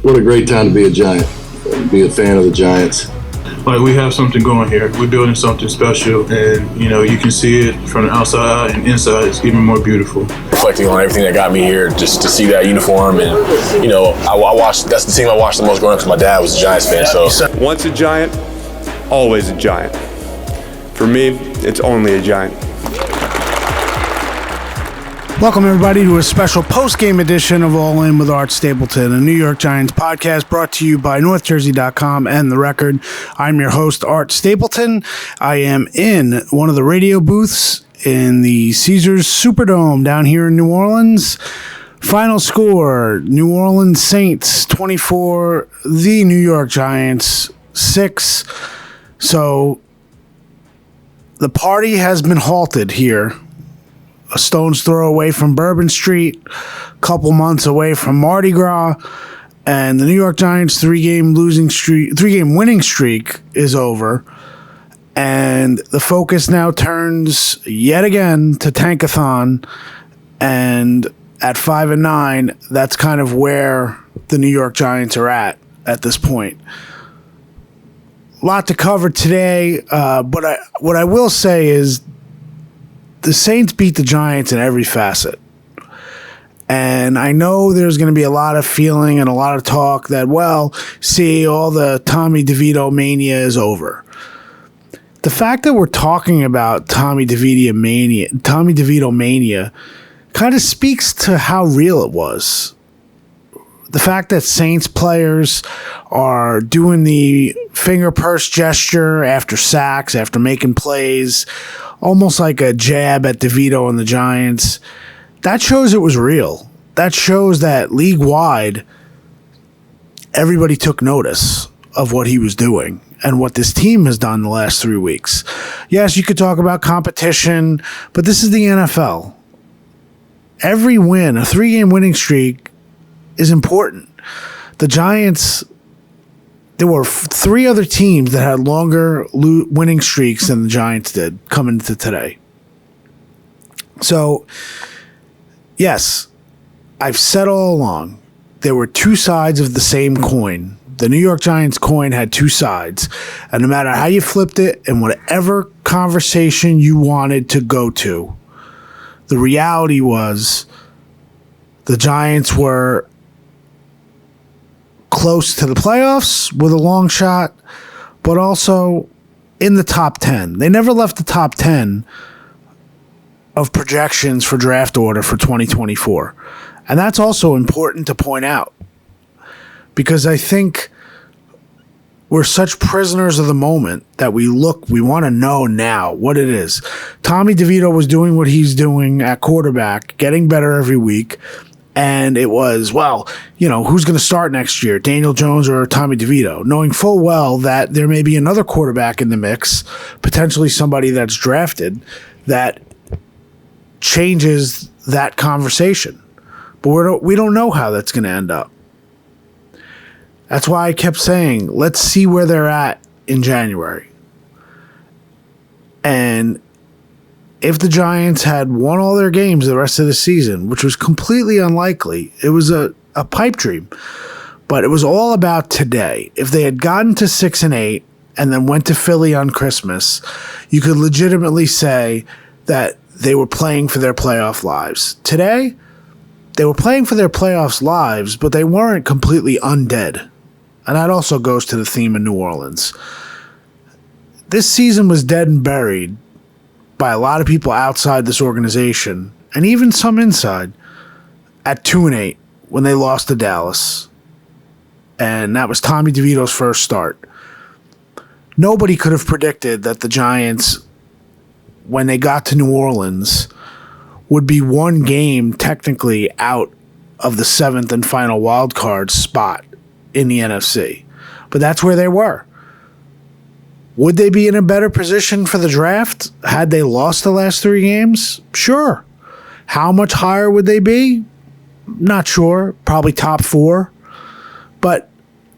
What a great time to be a Giant, be a fan of the Giants. Like, we have something going here. We're building something special, and, you know, you can see it from the outside and inside. It's even more beautiful. Reflecting on everything that got me here, just to see that uniform, and, you know, I watched, that's the team I watched the most growing up because my dad was a Giants fan, so. Once a Giant, always a Giant. For me, it's only a Giant. Welcome, everybody, to a special post-game edition of All In with Art Stapleton, a New York Giants podcast brought to you by NorthJersey.com and The Record. I'm your host, Art Stapleton. I am in one of the radio booths in the Caesars Superdome down here in New Orleans. Final score, New Orleans Saints 24, the New York Giants 6. So the party has been halted here. A stone's throw away from Bourbon Street, a couple months away from Mardi Gras, and the New York Giants' three-game winning streak is over. And the focus now turns yet again to Tankathon, and at 5-9, that's kind of where the New York Giants are at this point. A lot to cover today, but what I will say is the Saints beat the Giants in every facet. And I know there's going to be a lot of feeling and a lot of talk that, well, see, all the Tommy DeVito mania is over. The fact that we're talking about Tommy DeVito mania kind of speaks to how real it was. The fact that Saints players are doing the finger purse gesture after sacks, after making plays, almost like a jab at DeVito and the Giants, that shows it was real. That shows that league-wide, everybody took notice of what he was doing and what this team has done the last 3 weeks. Yes, you could talk about competition, but this is the NFL. Every win, a 3-game winning streak, is important. The Giants, there were 3 other teams that had longer winning streaks than the Giants did coming into today. So, yes, I've said all along, there were 2 sides of the same coin. The New York Giants coin had 2 sides. And no matter how you flipped it and whatever conversation you wanted to go to, the reality was the Giants were close to the playoffs with a long shot, but also in the top 10. They never left the top 10 of projections for draft order for 2024. And that's also important to point out because I think we're such prisoners of the moment that we want to know now what it is. Tommy DeVito was doing what he's doing at quarterback, getting better every week. And it was, well, you know, who's going to start next year, Daniel Jones or Tommy DeVito, knowing full well that there may be another quarterback in the mix, potentially somebody that's drafted, that changes that conversation. But we don't know how that's going to end up. That's why I kept saying, let's see where they're at in January. And if the Giants had won all their games the rest of the season, which was completely unlikely, it was a pipe dream. But it was all about today. If they had gotten to 6-8 and then went to Philly on Christmas, you could legitimately say that they were playing for their playoff lives. Today, they were playing for their playoffs lives, but they weren't completely undead. And that also goes to the theme of New Orleans. This season was dead and buried by a lot of people outside this organization, and even some inside, at 2-8 when they lost to Dallas. And that was Tommy DeVito's first start. Nobody could have predicted that the Giants, when they got to New Orleans, would be 1 game technically out of the 7th and final wild card spot in the NFC. But that's where they were. Would they be in a better position for the draft had they lost the last 3 games? Sure. How much higher would they be? Not sure. Probably top 4. But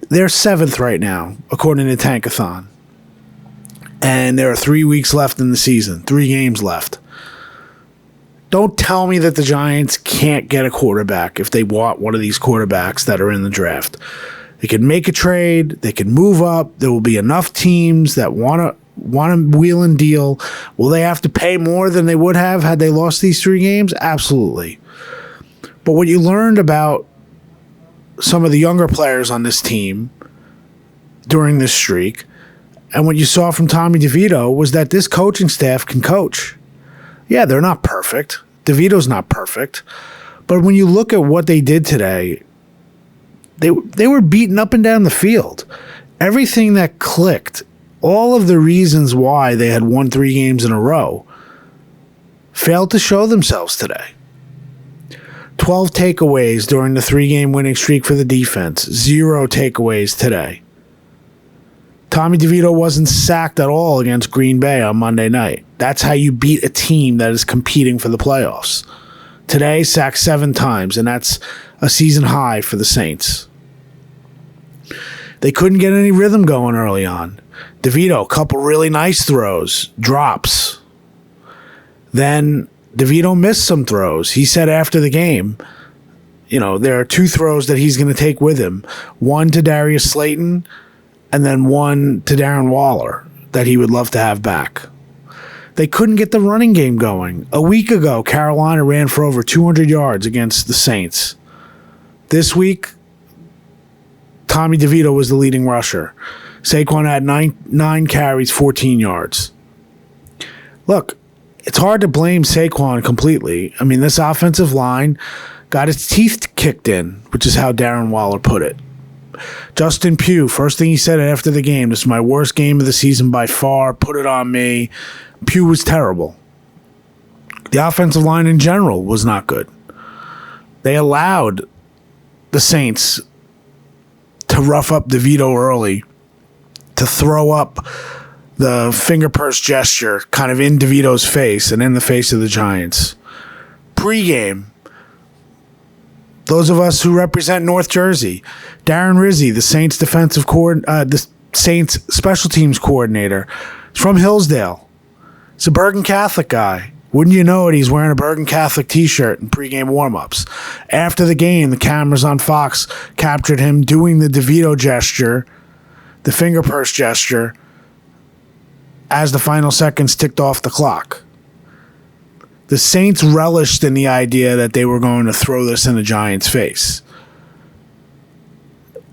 they're 7th right now, according to Tankathon. And there are 3 weeks left in the season. 3 games left. Don't tell me that the Giants can't get a quarterback if they want one of these quarterbacks that are in the draft. They could make a trade. They could move up. There will be enough teams that want to wheel and deal. Will they have to pay more than they would have had they lost these 3 games? Absolutely. But what you learned about some of the younger players on this team during this streak, and what you saw from Tommy DeVito, was that this coaching staff can coach. Yeah, they're not perfect. DeVito's not perfect. But when you look at what they did today, they were beaten up and down the field. Everything that clicked, all of the reasons why they had won 3 games in a row, failed to show themselves today. 12 takeaways during the 3-game winning streak for the defense. 0 takeaways today. Tommy DeVito wasn't sacked at all against Green Bay on Monday night. That's how you beat a team that is competing for the playoffs. Today, sacked 7 times, and that's a season high for the Saints. They couldn't get any rhythm going early on. DeVito, a couple really nice throws, drops. Then DeVito missed some throws. He said after the game, there are 2 throws that he's going to take with him. One to Darius Slayton, and then one to Darren Waller that he would love to have back. They couldn't get the running game going. A week ago, Carolina ran for over 200 yards against the Saints. This week, Tommy DeVito was the leading rusher. Saquon had 9 carries, 14 yards. Look, it's hard to blame Saquon completely. I mean, this offensive line got its teeth kicked in, which is how Darren Waller put it. Justin Pugh, first thing he said after the game, this is my worst game of the season by far, put it on me. Pugh was terrible. The offensive line in general was not good. They allowed the Saints to rough up DeVito early, to throw up the finger purse gesture kind of in DeVito's face and in the face of the Giants. Pre-game, those of us who represent North Jersey, Darren Rizzi, the Saints the Saints special teams coordinator, is from Hillsdale. He's a Bergen Catholic guy. Wouldn't you know it, he's wearing a Bergen Catholic t-shirt in pregame warm-ups. After the game, the cameras on Fox captured him doing the DeVito gesture, the finger purse gesture, as the final seconds ticked off the clock. The Saints relished in the idea that they were going to throw this in the Giants' face.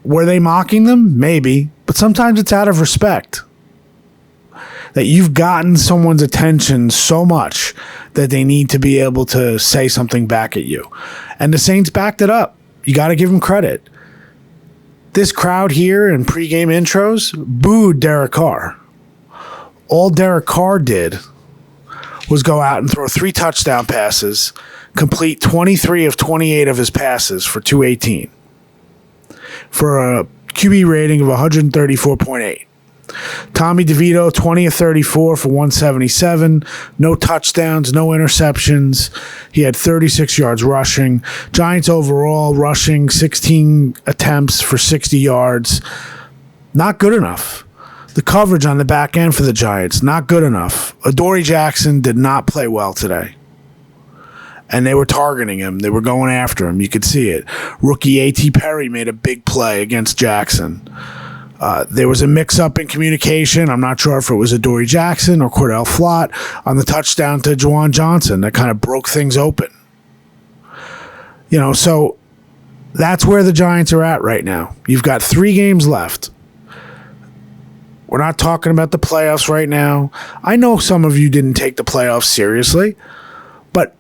Were they mocking them? Maybe. But sometimes it's out of respect. That you've gotten someone's attention so much that they need to be able to say something back at you. And the Saints backed it up. You got to give them credit. This crowd here in pregame intros booed Derek Carr. All Derek Carr did was go out and throw 3 touchdown passes, complete 23 of 28 of his passes for 218, for a QB rating of 134.8. Tommy DeVito, 20 of 34 for 177, no touchdowns, no interceptions. He had 36 yards rushing. Giants overall rushing 16 attempts for 60 yards. Not good enough. The coverage on the back end for the Giants, not good enough. Adoree Jackson did not play well today. And they were targeting him. They were going after him. You could see it. Rookie A.T. Perry made a big play against Jackson. There was a mix-up in communication. I'm not sure if it was Adoree Jackson or Cordell Flott on the touchdown to Juwan Johnson that kind of broke things open. So that's where the Giants are at right now. You've got 3 games left. We're not talking about the playoffs right now. I know some of you didn't take the playoffs seriously, but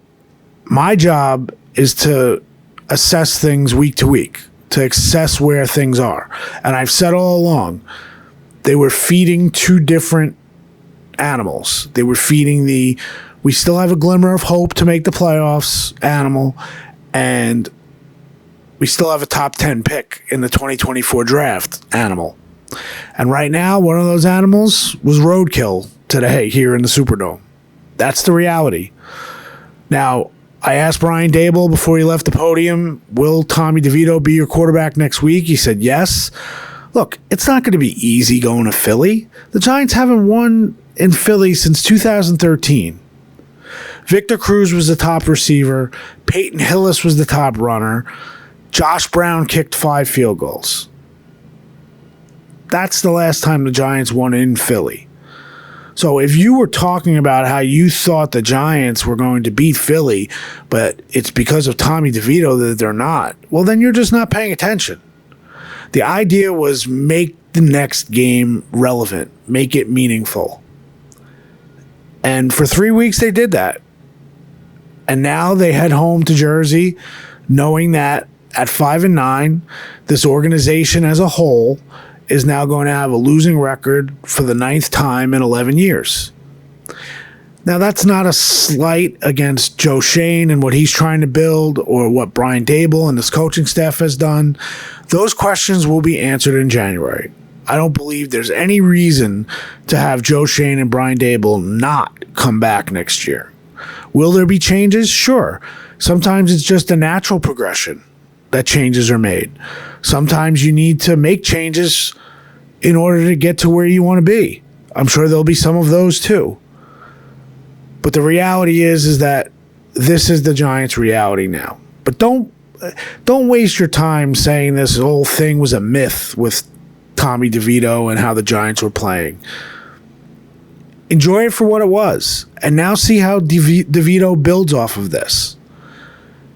my job is to assess things week to week, to assess where things are. And I've said all along, they were feeding 2 different animals. They were feeding we still have a glimmer of hope to make the playoffs animal, and we still have a top 10 pick in the 2024 draft animal. And right now, one of those animals was roadkill today here in the Superdome. That's the reality. Now, I asked Brian Daboll before he left the podium, will Tommy DeVito be your quarterback next week? He said yes. Look, it's not going to be easy going to Philly. The Giants haven't won in Philly since 2013. Victor Cruz was the top receiver. Peyton Hillis was the top runner. Josh Brown kicked 5 field goals. That's the last time the Giants won in Philly. So if you were talking about how you thought the Giants were going to beat Philly, but it's because of Tommy DeVito that they're not, well, then you're just not paying attention. The idea was make the next game relevant, make it meaningful. And for 3 weeks, they did that. And now they head home to Jersey, knowing that at 5-9, this organization as a whole is now going to have a losing record for the 9th time in 11 years. Now, that's not a slight against Joe Schoen and what he's trying to build or what Brian Daboll and his coaching staff has done. Those questions will be answered in January. I don't believe there's any reason to have Joe Schoen and Brian Daboll not come back next year. Will there be changes? Sure. Sometimes it's just a natural progression that changes are made. Sometimes you need to make changes in order to get to where you want to be. I'm sure there'll be some of those too. But the reality is that this is the Giants' reality now. But don't waste your time saying this whole thing was a myth with Tommy DeVito and how the Giants were playing. Enjoy it for what it was. And now see how DeVito builds off of this.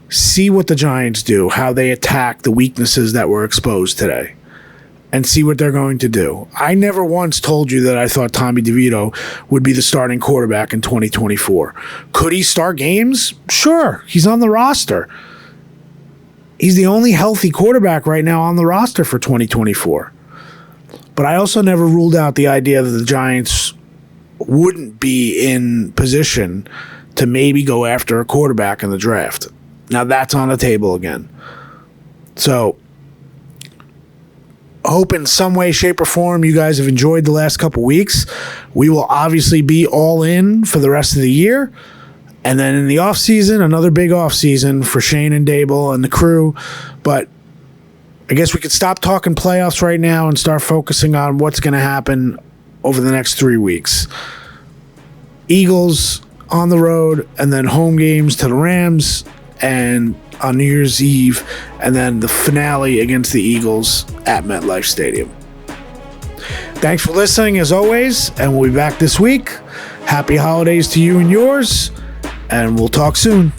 See what the Giants do, how they attack the weaknesses that were exposed today, and see what they're going to do. I never once told you that I thought Tommy DeVito would be the starting quarterback in 2024. Could he start games? Sure. He's on the roster. He's the only healthy quarterback right now on the roster for 2024. But I also never ruled out the idea that the Giants wouldn't be in position to maybe go after a quarterback in the draft. Now that's on the table again. So, hope in some way, shape, or form you guys have enjoyed the last couple weeks. We will obviously be all in for the rest of the year. And then in the offseason, another big offseason for Shane and Daboll and the crew. But I guess we could stop talking playoffs right now and start focusing on what's going to happen over the next 3 weeks. Eagles on the road, and then home games to the Rams and on New Year's Eve, and then the finale against the Eagles at MetLife Stadium. Thanks for listening as always, and we'll be back this week. Happy holidays to you and yours, and we'll talk soon.